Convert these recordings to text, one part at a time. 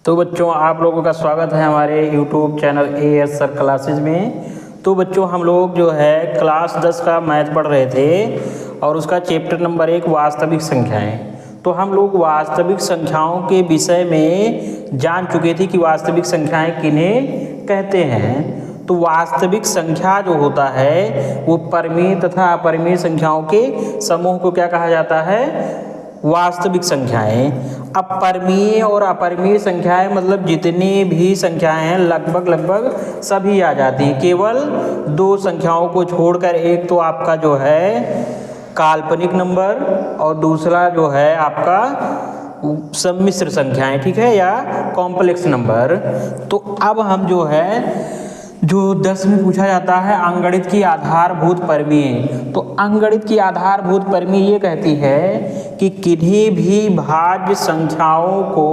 तो बच्चों आप लोगों का स्वागत है हमारे YouTube channel AS sir classes में। तो बच्चों हम लोग जो है क्लास 10 का मैथ पढ़ रहे थे और उसका चैप्टर नंबर 1 वास्तविक संख्याएं। तो हम लोग वास्तविक संख्याओं के विषय में जान चुके थे कि वास्तविक संख्याएं किन्हें कहते हैं। तो वास्तविक संख्या जो होता है वो परिमेय तथा अपरिमेय संख्याओं के समूह को क्या कहा जाता है? वास्तविक संख्याएं। अब परिमेय और अपरिमेय संख्याएं मतलब जितनी भी संख्याएं हैं लगभग सभी आ जाती हैं, केवल दो संख्याओं को छोड़कर। एक तो आपका जो है काल्पनिक नंबर और दूसरा जो है आपका सम्मिश्र संख्याएं, ठीक है, या कॉम्प्लेक्स नंबर। तो अब हम जो है जो 10 में पूछा जाता है अंगणित की आधारभूत परिमेय। तो अंगणित की आधारभूत परिमेय ये कहती है कि किन्हीं भी भाज्य संख्याओं को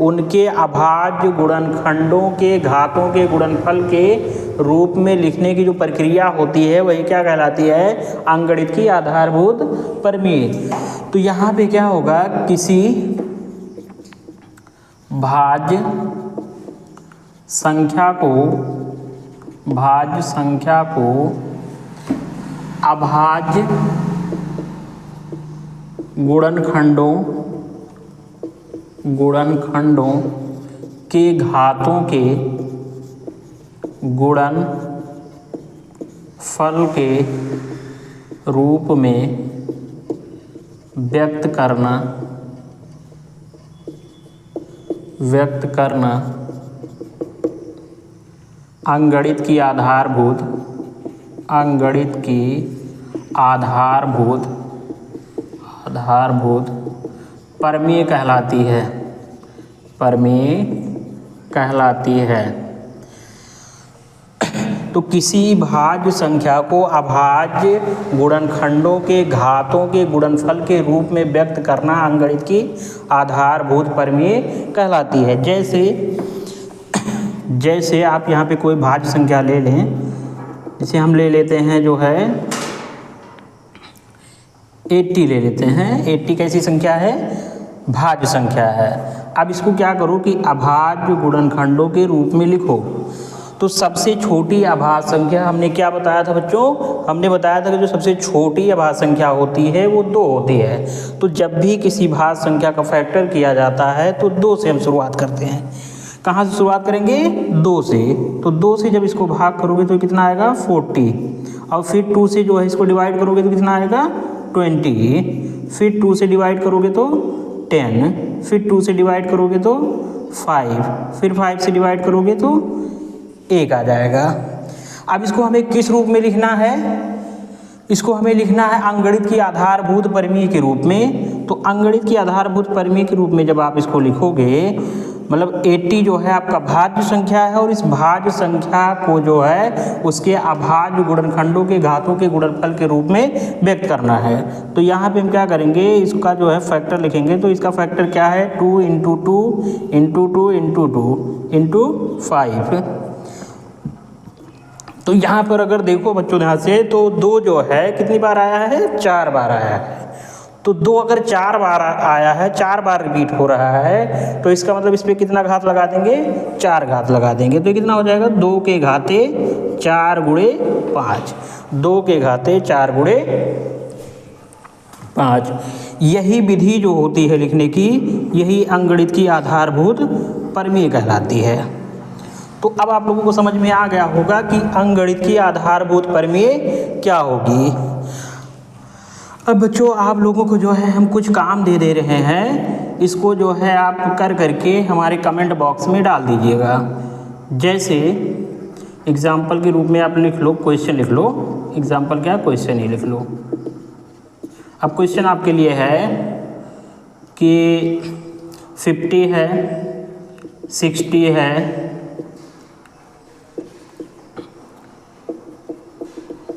उनके अभाज्य गुणनखंडों के घातों के गुणनफल के रूप में लिखने की जो प्रक्रिया होती है वही क्या कहलाती है? अंगणित की आधारभूत परिमेय। तो यहाँ पे क्या होगा? किसी भाज्य संख्या को अभाज्य गुणनखंडों के घातों के गुणनफल के रूप में व्यक्त करना अंगणित की आधारभूत परिमेय कहलाती है। तो किसी भाज्य संख्या को अभाज्य गुणनखंडों के घातों के गुणनफल के रूप में व्यक्त करना अंगणित की आधारभूत परिमेय कहलाती है। जैसे आप यहाँ पे कोई भाज्य संख्या ले लें, जैसे हम ले लेते हैं जो है 80 ले लेते हैं। 80 कैसी संख्या है? भाज्य संख्या है। अब इसको क्या करो कि अभाज्य गुणनखंडों के रूप में लिखो। तो सबसे छोटी अभाज्य संख्या हमने क्या बताया था बच्चों? हमने बताया था कि जो सबसे छोटी अभाज्य संख्या होती है वो 2 होती है। तो जब भी किसी भाज्य संख्या का फैक्टर किया जाता है तो 2 से हम शुरुआत करते हैं। कहाँ से शुरुआत करेंगे? 2 से। तो 2 से जब इसको भाग करोगे तो कितना आएगा? 40। और फिर 2 से जो है इसको डिवाइड करोगे तो कितना आएगा? 20। फिर 2 से डिवाइड करोगे तो 10। फिर 2 से डिवाइड करोगे तो 5। फिर 5 से डिवाइड करोगे तो 1 आ जाएगा। अब इसको हमें किस रूप में लिखना है? इसको हमें लिखना है अंगणित की आधारभूत परिमेय के रूप में। तो अंगणित की आधारभूत परिमेय के रूप में जब आप इसको लिखोगे, मतलब 80 जो है आपका भाज्य संख्या है और इस भाज्य संख्या को जो है उसके अभाज्य गुणनखंडों के घातों के गुणनफल के रूप में व्यक्त करना है। तो यहाँ पे हम क्या करेंगे? इसका जो है फैक्टर लिखेंगे। तो इसका फैक्टर क्या है? 2 × 2 × 2 × 2 × 5। तो यहाँ पर अगर देखो बच्चों ध्यान से, तो 2 जो है कितनी बार आया है? 4 बार आया है। तो 2 अगर 4 बार आया है, 4 बार रिपीट हो रहा है, तो इसका मतलब इस पर कितना घात लगा देंगे? 4 घात लगा देंगे। तो कितना हो जाएगा? 2 के घाते 4 × 5। 2 के घाते 4 × 5। यही विधि जो होती है लिखने की, यही अंगणित की आधारभूत परिमेय कहलाती है। तो अब आप लोगों को समझ में आ गया होगा कि अंगणित की आधारभूत परिमेय क्या होगी। अब बच्चों आप लोगों को जो है हम कुछ काम दे रहे हैं, इसको जो है आप करके हमारे कमेंट बॉक्स में डाल दीजिएगा। जैसे एग्जाम्पल के रूप में आप लिख लो, क्वेश्चन लिख लो। एग्जाम्पल क्या? क्वेश्चन ही लिख लो। अब क्वेश्चन आपके लिए है कि 50 है, 60 है,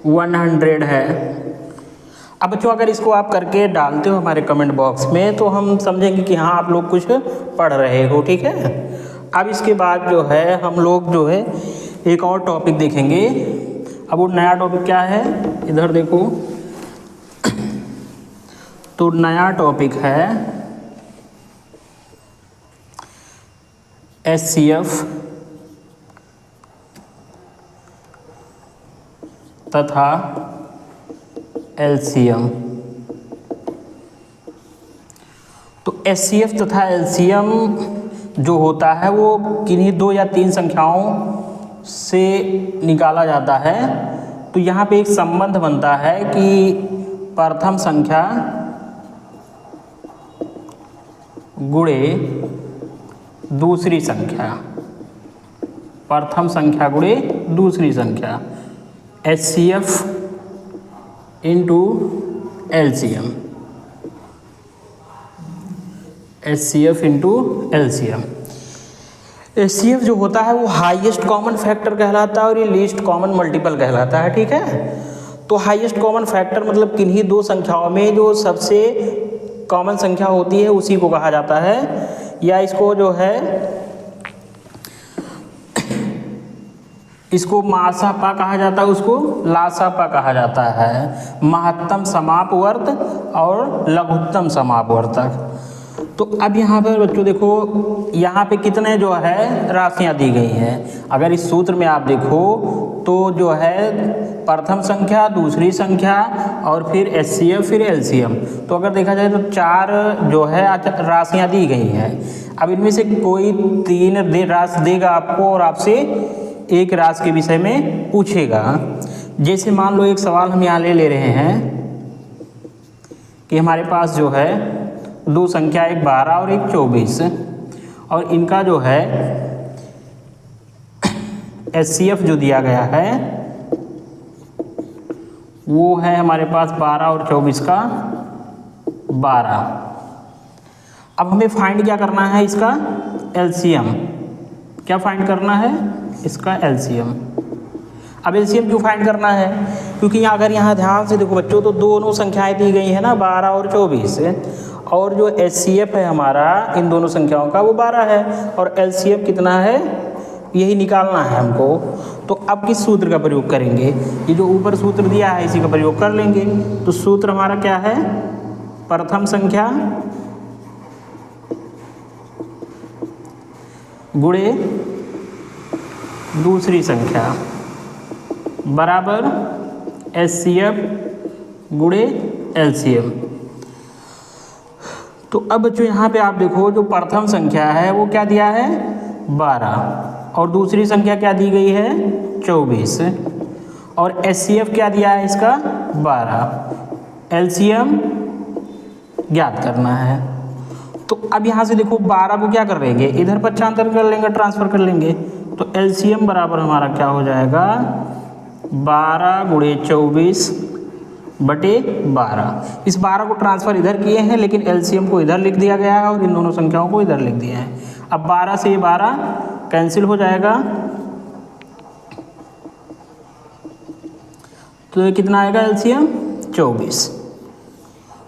100 है। अब बच्चों अगर इसको आप करके डालते हो हमारे कमेंट बॉक्स में तो हम समझेंगे कि हाँ आप लोग कुछ पढ़ रहे हो, ठीक है। अब इसके बाद जो है हम लोग जो है एक और टॉपिक देखेंगे। अब वो नया टॉपिक क्या है? इधर देखो, तो नया टॉपिक है HCF तथा LCM। तो HCF तथा LCM जो होता है वो किन्हीं 2 या 3 संख्याओं से निकाला जाता है। तो यहाँ पे एक संबंध बनता है कि प्रथम संख्या गुणे दूसरी संख्या, प्रथम संख्या गुणे दूसरी संख्या, HCF into LCM, HCF into LCM। HCF जो होता है वो हाईएस्ट कॉमन फैक्टर कहलाता है और ये लीस्ट कॉमन मल्टीपल कहलाता है, ठीक है। तो हाईएस्ट कॉमन फैक्टर मतलब किन्हीं 2 संख्याओं में जो सबसे कॉमन संख्या होती है उसी को कहा जाता है, या इसको जो है इसको मासापा कहा जाता है, उसको लासापा कहा जाता है, महत्तम समापवर्त और लघुत्तम समापवर्तक। तो अब यहाँ पर बच्चों देखो, यहाँ पे कितने जो है राशियाँ दी गई हैं। अगर इस सूत्र में आप देखो तो जो है प्रथम संख्या, दूसरी संख्या और फिर HCF फिर LCM। तो अगर देखा जाए तो 4 जो है राशियाँ दी गई हैं। अब इनमें से कोई 3 राशि देगा आपको और आपसे एक राशि के विषय में पूछेगा। जैसे मान लो एक सवाल हम यहाँ ले रहे हैं कि हमारे पास जो है 2 संख्या, एक 12 और एक 24, और इनका जो है HCF जो दिया गया है वो है हमारे पास 12 और 24 का 12। अब हमें फाइंड क्या करना है इसका LCM। क्या फाइंड करना है इसका LCM। अब LCM क्यों फाइंड करना है, क्योंकि अगर यहाँ ध्यान से देखो बच्चों तो दोनों संख्याएं दी गई है ना 12 और 24, और जो HCF है हमारा इन दोनों संख्याओं का वो 12 है और LCM कितना है यही निकालना है हमको। तो अब किस सूत्र का प्रयोग करेंगे, ये जो ऊपर सूत्र दिया है इसी का प्रयोग कर लेंगे। तो सूत्र हमारा क्या है, प्रथम संख्या गुणे दूसरी संख्या बराबर HCF गुणे LCM। तो अब बच्चों यहाँ पे आप देखो जो प्रथम संख्या है वो क्या दिया है 12, और दूसरी संख्या क्या दी गई है 24, और HCF क्या दिया है इसका 12, LCM ज्ञात करना है। तो अब यहाँ से देखो 12 को क्या कर लेंगे, इधर पक्षांतर कर लेंगे, ट्रांसफर कर लेंगे। तो LCM बराबर हमारा क्या हो जाएगा 12 गुणे 24 बटे 12। इस 12 को ट्रांसफर इधर किए हैं लेकिन LCM को इधर लिख दिया गया है और इन दोनों संख्याओं को इधर लिख दिया है। अब 12 से ये 12 कैंसिल हो जाएगा, तो ये कितना आएगा LCM 24।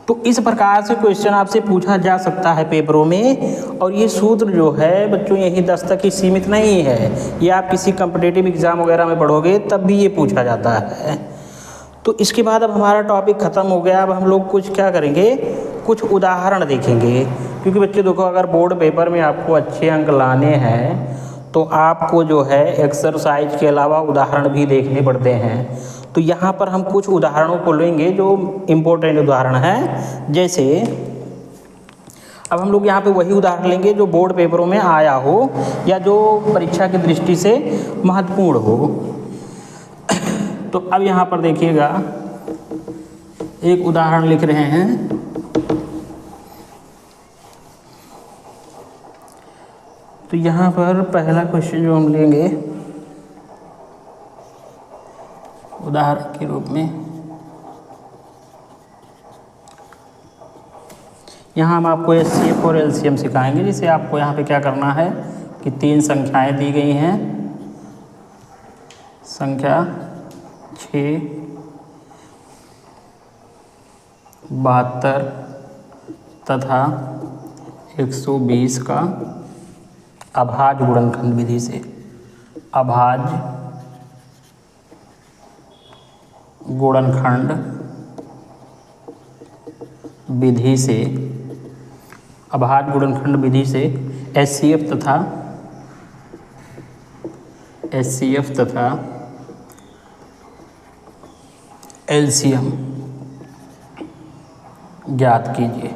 तो इस प्रकार से क्वेश्चन आपसे पूछा जा सकता है पेपरों में। और ये सूत्र जो है बच्चों यही 10 तक ही सीमित नहीं है, ये आप किसी कॉम्पिटिटिव एग्जाम वगैरह में पढ़ोगे तब भी ये पूछा जाता है। तो इसके बाद अब हमारा टॉपिक ख़त्म हो गया। अब हम लोग कुछ क्या करेंगे, कुछ उदाहरण देखेंगे, क्योंकि बच्चे देखो अगर बोर्ड पेपर में आपको अच्छे अंक लाने हैं तो आपको जो है एक्सरसाइज के अलावा उदाहरण भी देखने पड़ते हैं। तो यहाँ पर हम कुछ उदाहरणों को लेंगे जो इम्पोर्टेंट उदाहरण हैं। जैसे अब हम लोग यहाँ पे वही उदाहरण लेंगे जो बोर्ड पेपरों में आया हो या जो परीक्षा की दृष्टि से महत्वपूर्ण हो। तो अब यहाँ पर देखिएगा एक उदाहरण लिख रहे हैं। तो यहाँ पर पहला क्वेश्चन जो हम लेंगे उदाहरण के रूप में, यहाँ हम आपको HCF और LCM सिखाएंगे। जिसे आपको यहाँ पे क्या करना है कि 3 संख्याएं दी गई हैं, संख्या 6, 72 तथा 120 का अभाज्य गुणनखंड विधि से, अभाज्य गुणनखंड विधि से, अभाज्य गुणनखंड विधि से HCF तथा HCF तथा LCM ज्ञात कीजिए।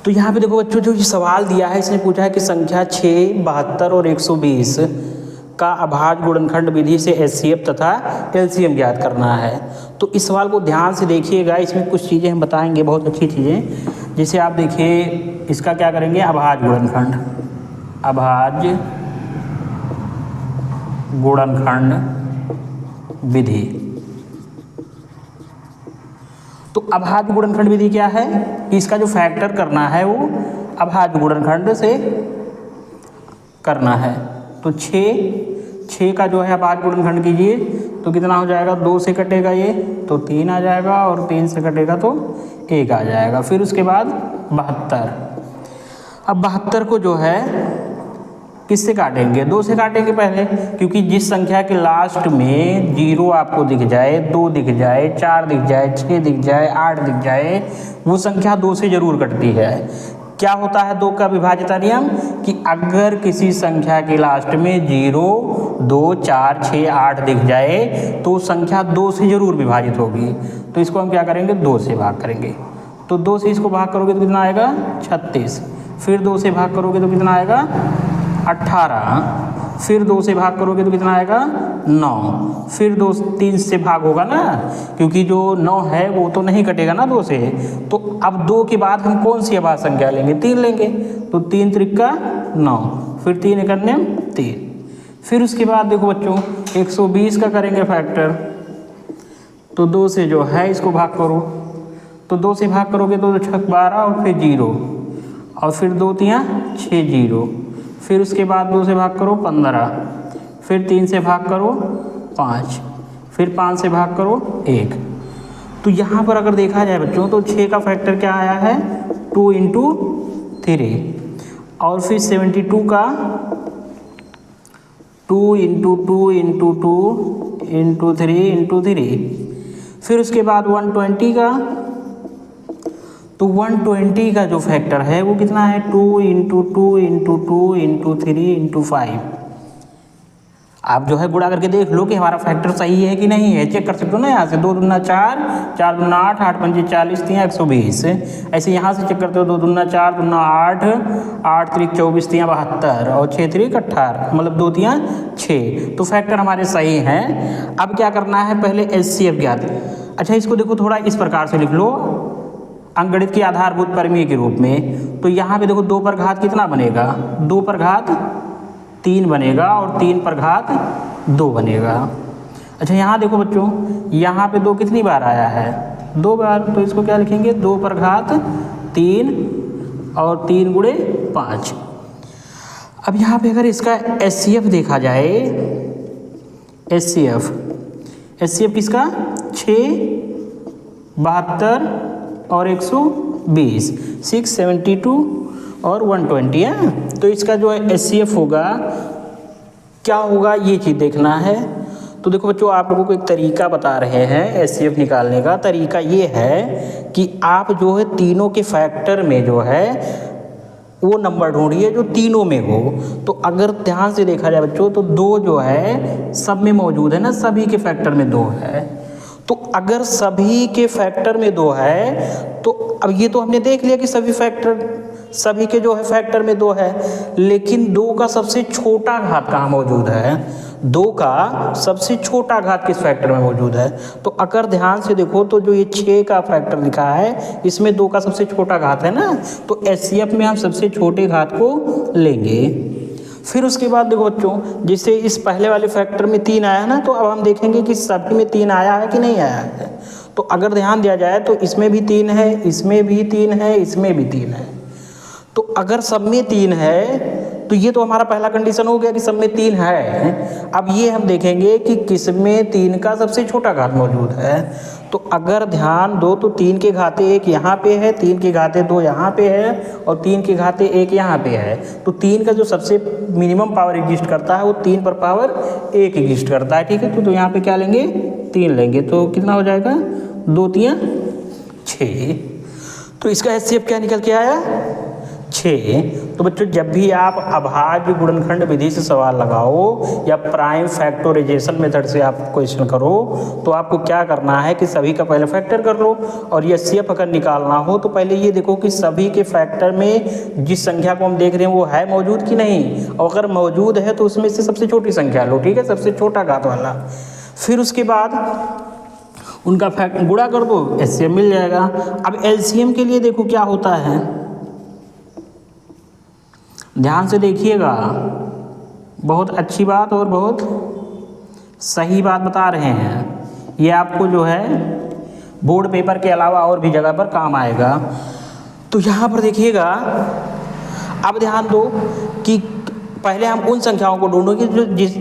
तो यहाँ पे देखो बच्चों, जो ये सवाल दिया है इसने पूछा है कि संख्या 6, 72 और 120 का अभाज्य गुणनखंड विधि से HCF तथा LCM ज्ञात करना है। तो इस सवाल को ध्यान से देखिएगा, इसमें कुछ चीज़ें हम बताएंगे, बहुत अच्छी चीज़ें। जैसे आप देखिए, इसका क्या करेंगे, अभाज्य गुणनखंड, अभाज्य गुणनखंड विधि। तो अभाज्य गुणनखंड विधि क्या है, इसका जो फैक्टर करना है वो अभाज्य गुणनखंड से करना है। तो 6 का जो है अभाज्य गुणनखंड कीजिए तो कितना हो जाएगा, 2 से कटेगा ये तो 3 आ जाएगा, और 3 से कटेगा तो 1 आ जाएगा। फिर उसके बाद 72। अब 72 को जो है किससे काटेंगे, 2 से काटेंगे पहले, क्योंकि जिस संख्या के लास्ट में 0 आपको दिख जाए, 2 दिख जाए, 4 दिख जाए, 6 दिख जाए, 8 दिख जाए, वो संख्या 2 से जरूर कटती है। क्या होता है 2 का विभाज्यता नियम, कि अगर किसी संख्या के लास्ट में 0, 2, 4, 6, 8 दिख जाए तो संख्या 2 से जरूर विभाजित होगी। तो इसको हम क्या करेंगे, 2 से भाग करेंगे। तो 2 से इसको भाग करोगे तो कितना आएगा, 36। फिर 2 से भाग करोगे तो कितना आएगा, 18। फिर 2 से भाग करोगे तो कितना आएगा, 9। फिर 3 से भाग होगा ना, क्योंकि जो 9 है वो तो नहीं कटेगा ना 2 से। तो अब 2 के बाद हम कौन सी अभाज्य संख्या लेंगे, 3 लेंगे। तो 3 त्रिका 9, फिर 3 एकन्ने 3। फिर उसके बाद देखो बच्चों, 120 का करेंगे फैक्टर। तो 2 से जो है इसको भाग करो, तो 2 से भाग करोगे तो 6 12 और फिर 0, और फिर 2 3 6 0। फिर उसके बाद 2 से भाग करो 15, फिर 3 से भाग करो 5, फिर 5 से भाग करो 1। तो यहाँ पर अगर देखा जाए बच्चों तो 6 का फैक्टर क्या आया है, 2 × 3, और फिर 72 का 2 × 2 × 2 × 3 × 3। फिर उसके बाद 120 का, तो 120 का जो फैक्टर है वो कितना है, 2 × 2 × 2 × 3 × 5। आप जो है गुणा करके देख लो कि हमारा फैक्टर सही है कि नहीं है, चेक कर सकते हो ना। यहाँ से 2 दूना 4, 4 दूना 8, 8 पंजे 40, 3 120। ऐसे यहाँ से चेक करते हो, 2 दूना 4, दूना 8, 8 3 24, 3 72, और 6 3 18, मतलब 2 3 6। तो फैक्टर हमारे सही हैं। अब क्या करना है, पहले HCF ज्ञात। अच्छा, इसको देखो थोड़ा इस प्रकार से लिख लो, अंकगणित की आधारभूत परिमेय के रूप में। तो यहाँ पे देखो 2 पर घात कितना बनेगा, 2 पर घात 3 बनेगा, और 3 पर घात 2 बनेगा। अच्छा, यहाँ देखो बच्चों, यहाँ पे 2 कितनी बार आया है, 2 बार। तो इसको क्या लिखेंगे, 2 पर घात 3 और 3 × 5। अब यहाँ पे अगर इसका HCF देखा जाए, HCF किसका, 6, 72 और 120, 672 और 120 है। तो इसका जो है HCF होगा, क्या होगा ये चीज़ देखना है। तो देखो बच्चों, आप लोगों को एक तरीका बता रहे हैं HCF निकालने का। तरीका ये है कि आप जो है तीनों के फैक्टर में जो है वो नंबर ढूंढिए जो तीनों में हो। तो अगर ध्यान से देखा जाए बच्चों, तो 2 जो है सब में मौजूद है ना, सभी के फैक्टर में 2 है। तो अगर सभी के फैक्टर में 2 है, तो अब ये तो हमने देख लिया कि सभी के जो है फैक्टर में 2 है, लेकिन 2 का सबसे छोटा घात कहाँ मौजूद है, 2 का सबसे छोटा घात किस फैक्टर में मौजूद है। तो अगर ध्यान से देखो तो जो ये 6 का फैक्टर लिखा है, इसमें 2 का सबसे छोटा घात है ना, तो HCF में हम सबसे छोटे घात को लेंगे। फिर उसके बाद देखो बच्चों, जिससे इस पहले वाले फैक्टर में 3 आया ना, तो अब हम देखेंगे कि सभी में 3 आया है कि नहीं आया है। तो अगर ध्यान दिया जाए तो इसमें भी 3 है, इसमें भी 3 है, इसमें भी 3 है। तो अगर सब में 3 है तो ये तो हमारा पहला कंडीशन हो गया कि सब में 3 है। अब ये हम देखेंगे कि किस में 3 का सबसे छोटा घात मौजूद है। तो अगर ध्यान दो तो 3 के घाते 1 यहाँ पे है, 3 के घाते 2 यहाँ पे है, और 3 के घाते 1 यहाँ पे है। तो 3 का जो सबसे मिनिमम पावर एग्जिस्ट करता है वो 3 पर पावर 1 एग्जिस्ट करता है, ठीक है। तो यहाँ पे क्या लेंगे, 3 लेंगे। तो कितना हो जाएगा, 2 3 6। तो इसका HCF क्या निकल के आया, 6। तो बच्चों जब भी आप अभाज्य गुणनखंड विधि से सवाल लगाओ या प्राइम फैक्टराइजेशन मेथड से आप क्वेश्चन करो तो आपको क्या करना है कि सभी का पहले फैक्टर कर लो, और ये एचसीएफ अगर निकालना हो तो पहले ये देखो कि सभी के फैक्टर में जिस संख्या को हम देख रहे हैं वो है मौजूद कि नहीं, और अगर मौजूद है तो उसमें से सबसे छोटी संख्या लो, ठीक है, सबसे छोटा घात वाला। फिर उसके बाद उनका फैक्ट गुणा कर दो, एचसीएफ मिल जाएगा। अब एलसीएम के लिए देखो क्या होता है, ध्यान से देखिएगा, बहुत अच्छी बात और बहुत सही बात बता रहे हैं। ये आपको जो है बोर्ड पेपर के अलावा और भी जगह पर काम आएगा। तो यहाँ पर देखिएगा, अब ध्यान दो कि पहले हम उन संख्याओं को ढूंढोगे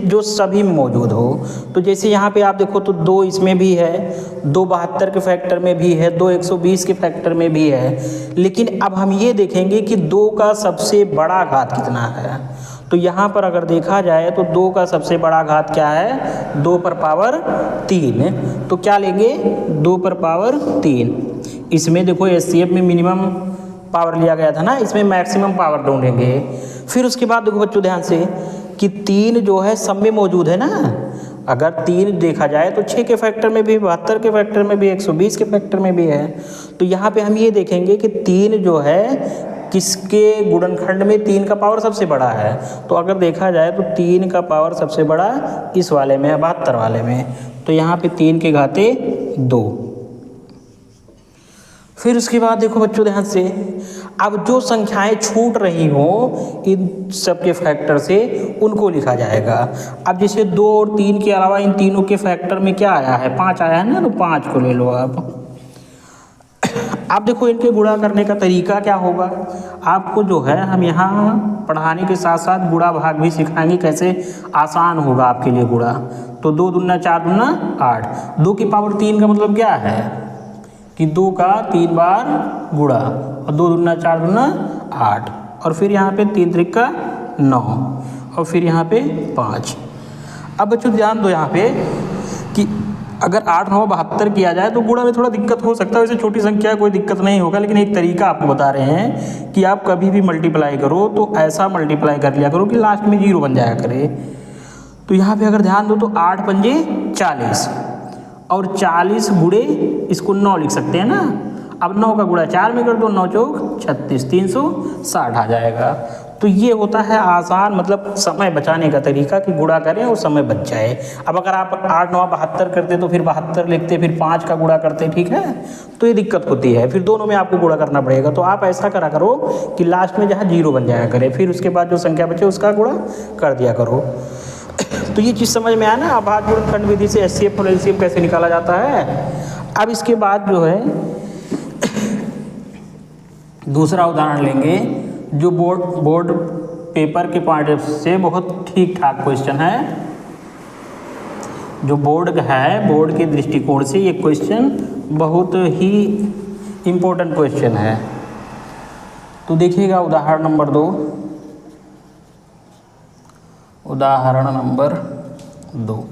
जो सभी में मौजूद हो। तो जैसे यहाँ पे आप देखो तो 2 इसमें भी है, 2 72 के फैक्टर में भी है, 2 120 के फैक्टर में भी है। लेकिन अब हम ये देखेंगे कि 2 का सबसे बड़ा घात कितना है। तो यहाँ पर अगर देखा जाए तो 2 का सबसे बड़ा घात क्या है, 2 पर पावर 3। तो क्या लेंगे, 2 पर पावर 3। इसमें देखो एचसीएफ में मिनिमम पावर लिया गया था ना, इसमें मैक्सिमम पावर ढूंढेंगे। फिर उसके बाद देखो बच्चों ध्यान से कि 3 जो है सब में मौजूद है ना। अगर 3 देखा जाए तो 6 के फैक्टर में भी, 72 के फैक्टर में भी, 120 के फैक्टर में भी है। तो यहाँ पे हम ये देखेंगे कि 3 जो है किसके गुणनखंड में 3 का पावर सबसे बड़ा है। तो अगर देखा जाए तो 3 का पावर सबसे बड़ा इस वाले में है, 72 वाले में। तो यहाँ पे 3 के घाते 2। फिर उसके बाद देखो बच्चों ध्यान से, अब जो संख्याएं छूट रही हो इन सब के फैक्टर से उनको लिखा जाएगा। अब जैसे 2 और 3 के अलावा इन तीनों के फैक्टर में क्या आया है, 5 आया है ना, तो 5 को ले लो आप। अब देखो इनके गुणा करने का तरीका क्या होगा, आपको जो है हम यहाँ पढ़ाने के साथ साथ गुणा भाग भी सिखाएंगे, कैसे आसान होगा आपके लिए गुणा। तो 2 दूना 4 दूना 8, 2 की पावर 3 का मतलब क्या है कि 2 का 3 बार गुणा, और 2 दूना 4 दूना 8, और फिर यहाँ पे 3 त्रिका 9, और फिर यहाँ पे 5। अब बच्चों ध्यान दो यहाँ पे कि अगर 8 9 72 किया जाए तो गुणा में थोड़ा दिक्कत हो सकता है। वैसे छोटी संख्या कोई दिक्कत नहीं होगा, लेकिन एक तरीका आपको बता रहे हैं कि आप कभी भी मल्टीप्लाई करो तो ऐसा मल्टीप्लाई कर लिया करो कि लास्ट में 0 बन जाया करे। तो यहाँ पे अगर ध्यान दो तो 8 पंजे 40, और 40 गुणे इसको 9 लिख सकते हैं ना। अब 9 का गुणा 4 में कर दो, 9 चौक 36, 360 आ जाएगा। तो ये होता है आसान, मतलब समय बचाने का तरीका कि गुणा करें और समय बच जाए। अब अगर आप 8 9 72 करते तो फिर 72 लिखते, फिर 5 का गुणा करते, ठीक है, तो ये दिक्कत होती है, फिर दोनों में आपको गुणा करना पड़ेगा। तो आप ऐसा करा करो कि लास्ट में जहाँ 0 बन जाया करे, फिर उसके बाद जो संख्या बचे उसका गुणा कर दिया करो। तो ये चीज़ समझ में आया ना, अभाज्य गुणनखंड विधि से एचसीएफ और एलसीएम कैसे निकाला जाता है। अब इसके बाद जो है दूसरा उदाहरण लेंगे जो बोर्ड पेपर के पॉइंट से बहुत ठीक ठाक क्वेश्चन है, जो बोर्ड है, बोर्ड के दृष्टिकोण से ये क्वेश्चन बहुत ही इम्पोर्टेंट क्वेश्चन है। तो देखिएगा उदाहरण नंबर 2, उदाहरण नंबर 2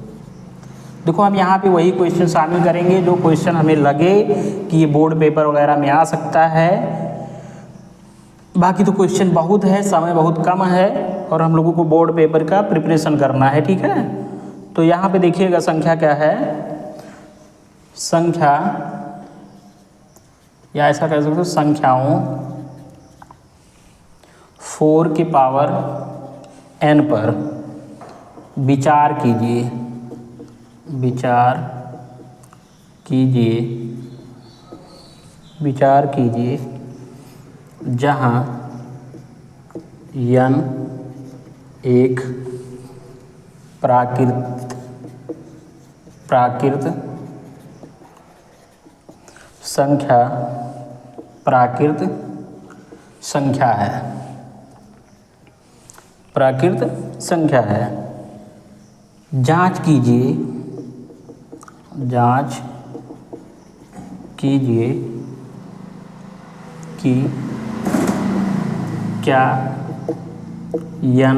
देखो हम यहाँ पे वही क्वेश्चन शामिल करेंगे जो क्वेश्चन हमें लगे कि ये बोर्ड पेपर वगैरह में आ सकता है। बाकी तो क्वेश्चन बहुत है, समय बहुत कम है, और हम लोगों को बोर्ड पेपर का प्रिपरेशन करना है, ठीक है। तो यहाँ पे देखिएगा संख्या क्या है, संख्या, या ऐसा कह सकते हो संख्याओं 4 की पावर n पर विचार कीजिए, विचार कीजिए, विचार कीजिए, जहाँ n एक प्राकृत संख्या, प्राकृत संख्या है, प्राकृत संख्या है। जांच कीजिए, जांच कीजिए कि क्या n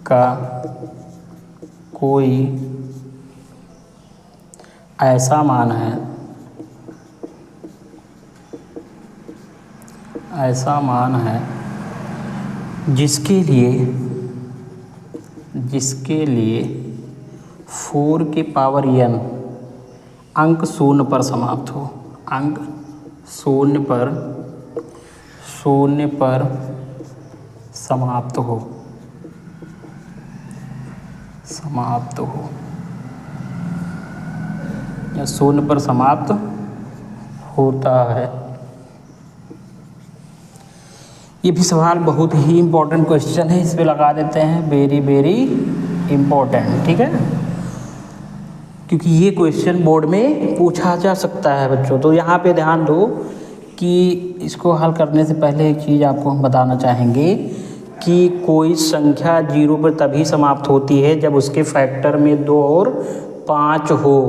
का कोई ऐसा मान है ऐसा मान है जिसके लिए 4 के पावर n अंक शून्य पर समाप्त हो, अंक शून्य पर समाप्त हो या शून्य पर समाप्त होता है। ये भी सवाल बहुत ही इम्पोर्टेंट क्वेश्चन है, इस पे लगा देते हैं वेरी वेरी इम्पोर्टेंट, ठीक है, क्योंकि ये क्वेश्चन बोर्ड में पूछा जा सकता है बच्चों। तो यहाँ पे ध्यान दो कि इसको हल करने से पहले एक चीज़ आपको हम बताना चाहेंगे कि कोई संख्या 0 पर तभी समाप्त होती है जब उसके फैक्टर में 2 और 5 हो।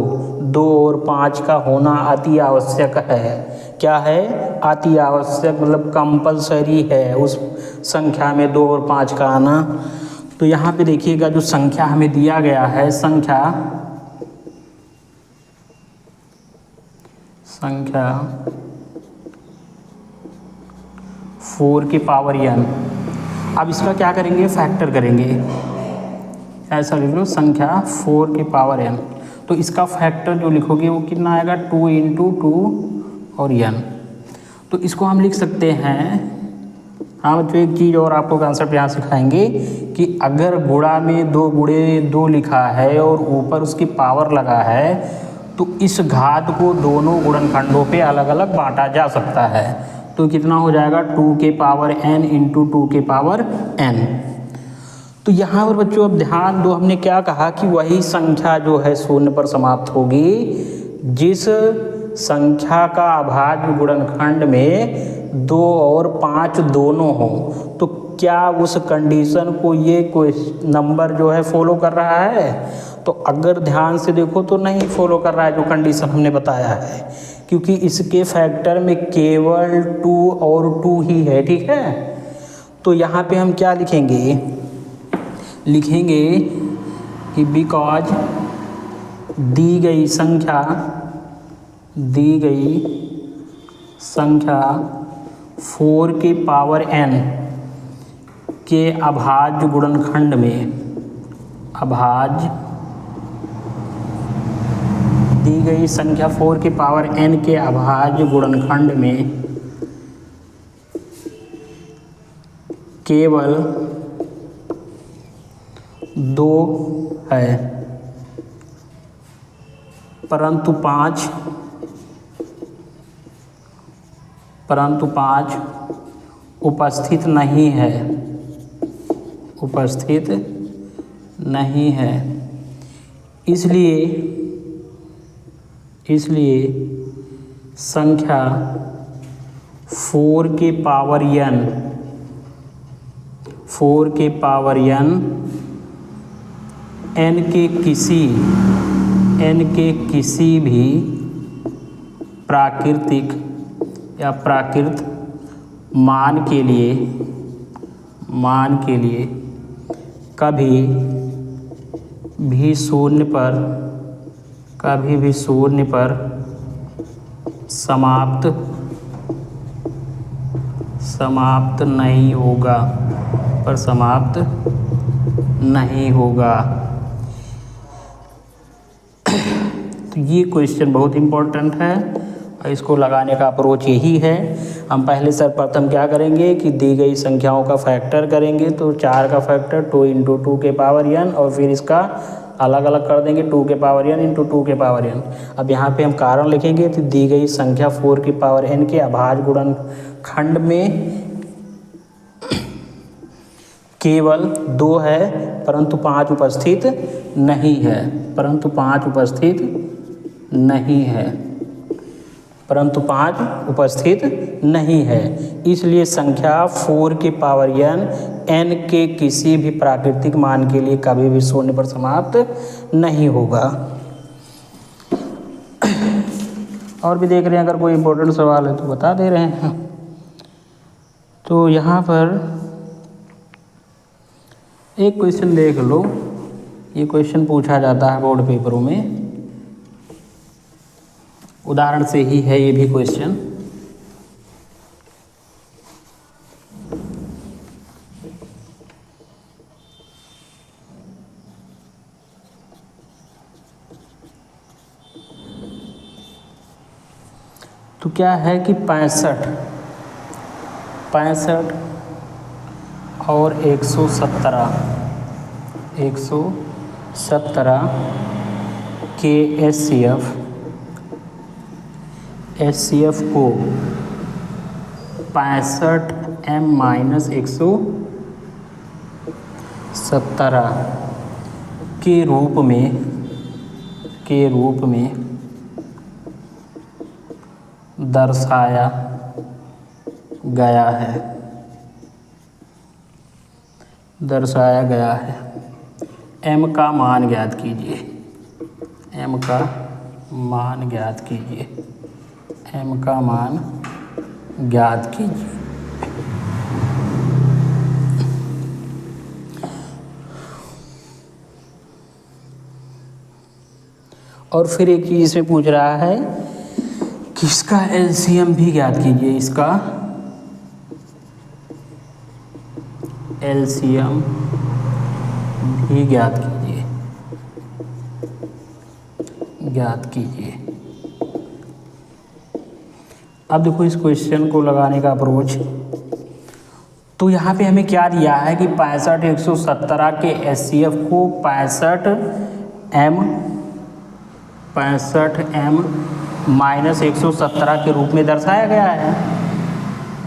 2 और 5 का होना अति आवश्यक है। क्या है? अति आवश्यक, मतलब कंपलसरी है उस संख्या में 2 और 5 का आना। तो यहाँ पे देखिएगा जो संख्या हमें दिया गया है, संख्या 4 के पावर n। अब इसका क्या करेंगे? फैक्टर करेंगे। ऐसा लिख लो, संख्या 4 के पावर n। तो इसका फैक्टर जो लिखोगे वो कितना आएगा? 2 × 2 और n। तो इसको हम लिख सकते हैं, हाँ बच्चों एक चीज़ और आपको कॉन्सेप्ट यहाँ सिखाएंगे कि अगर गुणा में 2 × 2 लिखा है और ऊपर उसकी पावर लगा है तो इस घात को दोनों गुणनखंडों पे अलग अलग बांटा जा सकता है। तो कितना हो जाएगा? 2 के पावर n × 2 के पावर n। तो यहाँ पर बच्चों अब ध्यान दो, हमने क्या कहा कि वही संख्या जो है शून्य पर समाप्त होगी जिस संख्या का अभाज्य गुणनखंड में 2 और 5 दोनों हो। तो क्या उस कंडीशन को ये कोई नंबर जो है फॉलो कर रहा है? तो अगर ध्यान से देखो तो नहीं फॉलो कर रहा है जो कंडीशन हमने बताया है, क्योंकि इसके फैक्टर में केवल 2 और 2 ही है, ठीक है। तो यहाँ पे हम क्या लिखेंगे कि बिकॉज दी गई संख्या 4 के पावर n के अभाज्य गुणनखंड में, दी गई संख्या 4 के पावर n के अभाज्य गुणनखंड में केवल 2 है परंतु 5 उपस्थित नहीं है। इसलिए संख्या 4 के पावर n n के किसी भी प्राकृतिक या प्राकृत मान के लिए कभी भी शून्य पर समाप्त नहीं होगा। तो ये क्वेश्चन बहुत इम्पोर्टेंट है और इसको लगाने का अप्रोच यही है। हम पहले सर्वप्रथम क्या करेंगे कि दी गई संख्याओं का फैक्टर करेंगे। तो 4 का फैक्टर 2 × 2 के पावर n और फिर इसका अलग अलग कर देंगे 2 के पावर n × 2 के पावर n। अब यहाँ पे हम कारण लिखेंगे तो दी गई संख्या 4 के पावर n के अभाज्य गुणनखंड में केवल 2 है परंतु 5 उपस्थित नहीं है। इसलिए संख्या 4 के पावर n के किसी भी प्राकृतिक मान के लिए कभी भी शून्य पर समाप्त नहीं होगा। और भी देख रहे हैं, अगर कोई इम्पोर्टेंट सवाल है तो बता दे रहे हैं। तो यहाँ पर एक क्वेश्चन देख लो, ये क्वेश्चन पूछा जाता है बोर्ड पेपरों में, उदाहरण से ही है ये भी क्वेश्चन। तो क्या है कि 65 और 117 के HCF को 65M-117 के रूप में दर्शाया गया है। m का मान ज्ञात कीजिए। और फिर एक चीज़ इसमें पूछ रहा है कि इसका LCM भी ज्ञात कीजिए। इसका LCM भी ज्ञात कीजिए। अब देखो इस क्वेश्चन को लगाने का अप्रोच, तो यहाँ पे हमें क्या दिया है कि 65 117 के HCF को 65M-117 के रूप में दर्शाया गया है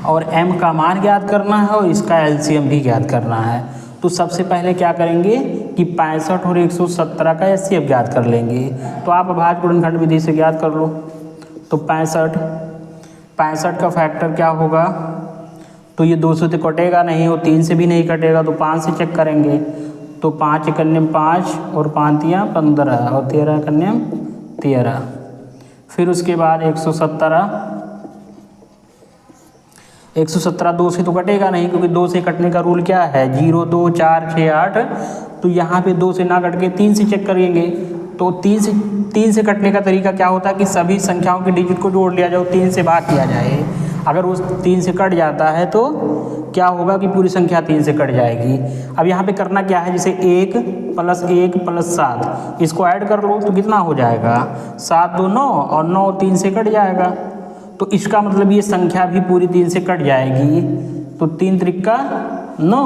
और m का मान ज्ञात करना है और इसका LCM भी ज्ञात करना है। तो सबसे पहले क्या करेंगे कि 65 और 117 का HCF ज्ञात कर लेंगे। तो आप अभाज्य गुणनखंड विधि से ज्ञात कर लो। तो 65 का फैक्टर क्या होगा, तो ये 2 से तो कटेगा नहीं और 3 से भी नहीं कटेगा, तो 5 से चेक करेंगे। तो 5 एकन्यम 5 और 5 तियाँ 15 और 13 एकन्यम 13। फिर उसके बाद 117 2 से तो कटेगा नहीं, क्योंकि 2 से कटने का रूल क्या है 0 2 4 6 8। तो यहाँ पे 2 से ना कट के 3 से चेक करेंगे। तो 3 से कटने का तरीका क्या होता है कि सभी संख्याओं के डिजिट को जोड़ लिया जाए, 3 से भाग किया जाए। अगर उस 3 से कट जाता है तो क्या होगा कि पूरी संख्या 3 से कट जाएगी। अब यहाँ पे करना क्या है, जैसे 1 + 1 + 7 इसको ऐड कर लो तो कितना हो जाएगा 7 2 9 और 9 3 से कट जाएगा। तो इसका मतलब ये संख्या भी पूरी 3 से कट जाएगी। तो 3 त्रिका 9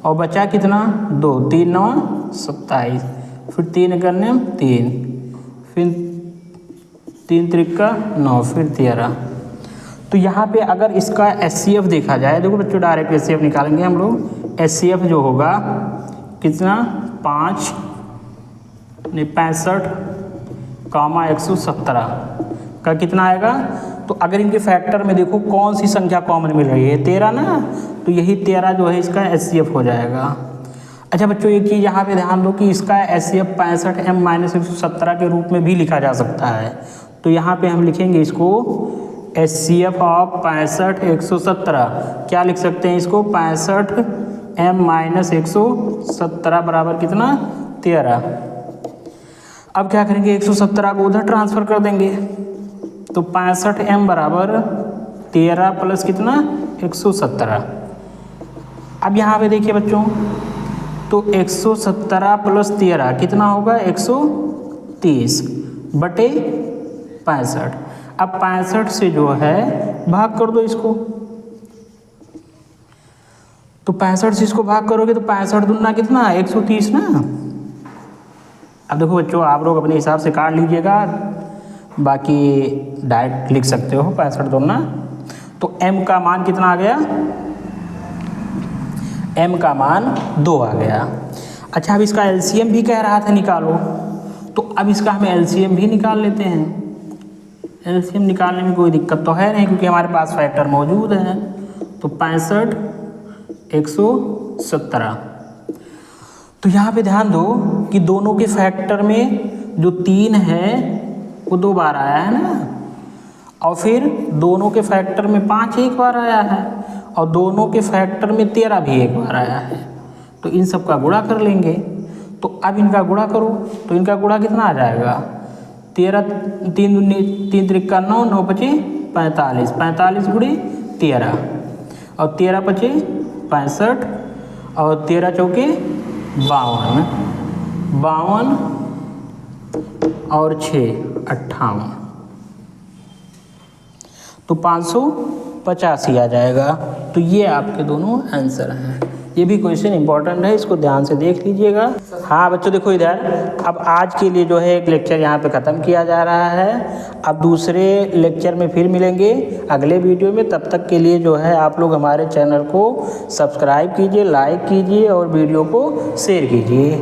और बचा कितना 2, 3 9 27, फिर 3 एकन्यम 3, फिर 3 त्रिका 9, फिर 13। तो यहाँ पे अगर इसका HCF देखा जाए, देखो बच्चों डायरेक्ट HCF निकालेंगे हम लोग। HCF जो होगा कितना 65, 117 का कितना आएगा। तो अगर इनके फैक्टर में देखो कौन सी संख्या कॉमन मिल रही है 13 ना, तो यही 13 जो है इसका HCF हो जाएगा। अच्छा बच्चों एक चीज़ यहाँ पे ध्यान दो कि इसका HCF 65M-117 के रूप में भी लिखा जा सकता है। तो यहाँ पे हम लिखेंगे इसको HCF ऑफ 65 117। क्या लिख सकते हैं इसको 65M-117 बराबर कितना 13। अब क्या करेंगे 117 को उधर ट्रांसफ़र कर देंगे। तो 65M बराबर 13 प्लस कितना 117। अब यहाँ पे देखिए बच्चों, तो 117 + 13 कितना होगा 130 बटे 65। अब 65 से जो है भाग कर दो इसको। तो 65 से इसको भाग करोगे तो 65 दूना कितना 130 ना। अब देखो बच्चों आप लोग अपने हिसाब से काट लीजिएगा, बाकी डायरेक्ट लिख सकते हो 65 दूना। तो m का मान कितना आ गया, m का मान 2 आ गया। अच्छा अब इसका LCM भी कह रहा था निकालो, तो अब इसका हमें LCM भी निकाल लेते हैं। LCM निकालने में कोई दिक्कत तो है नहीं क्योंकि हमारे पास फैक्टर मौजूद है। तो 65 117। तो यहाँ पे ध्यान दो कि दोनों के फैक्टर में जो 3 है वो 2 बार आया है ना, और फिर दोनों के फैक्टर में 5 एक बार आया है, और दोनों के फैक्टर में 13 भी एक बार आया है। तो इन सब का गुणा कर लेंगे। तो अब इनका गुणा करो, तो इनका गुणा कितना आ जाएगा 13 3 त्रिका 9 9 पचे 45 45 गुणे 13 और 13 पचे 65 और 13 चौके 52 52 और 6 58। तो 585 आ जाएगा। तो ये आपके दोनों आंसर हैं। ये भी क्वेश्चन इंपॉर्टेंट है, इसको ध्यान से देख लीजिएगा। हाँ बच्चों देखो इधर, अब आज के लिए जो है एक लेक्चर यहाँ पे ख़त्म किया जा रहा है। अब दूसरे लेक्चर में फिर मिलेंगे अगले वीडियो में। तब तक के लिए जो है आप लोग हमारे चैनल को सब्सक्राइब कीजिए, लाइक कीजिए और वीडियो को शेयर कीजिए।